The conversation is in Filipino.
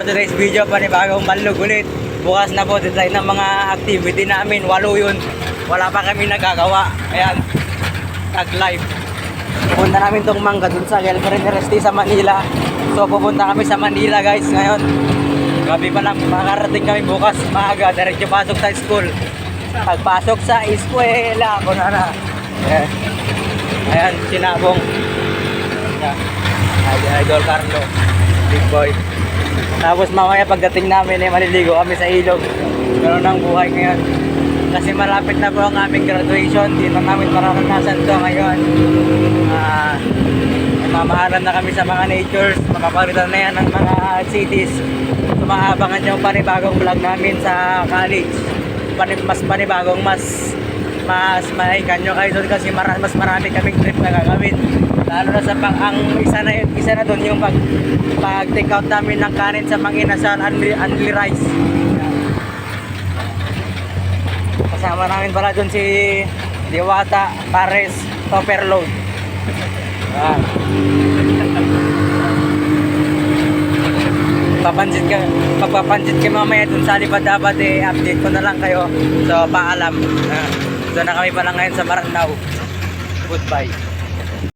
For today's video, panibagong manlog ulit. Bukas na po, design ng mga activity namin. 8 yun. Wala pa kami nagagawa. Ayan, tag-live. Pupunta namin tong mangga dun sa girlfriend ni Resty sa Manila. So pupunta kami sa Manila guys ngayon. Gabi pa lang, makarating kami bukas maaga. Diretso pasok sa school. Pagpasok sa eskwela, ako na. Ayan, sinabong. Idol Carlo, big boy. Tapos mamaya pagdating namin maliligo kami sa ilog. Ganun ang buhay ngayon. Kasi malapit na po ang aming graduation. Dito namin mararanasan to ngayon. Mamahalan na kami sa mga natures. Makapalitan na yan ng mga cities. Sumaabangan nyo panibagong vlog namin sa college. Mas panibagong mas maikan nyo kayo doon kasi mas marami kaming trip na gagawin. Lalo na sa ang isa na doon yung pag take out namin ng kanin sa Manginasal Unli Rice. Kasama namin pala doon si Diwata Pares Topperload. Pagpapansit ka mamaya dun sa Lipad dapat update ko na lang kayo. So paalam. Doon na kami pala ngayon sa Maranao. Goodbye.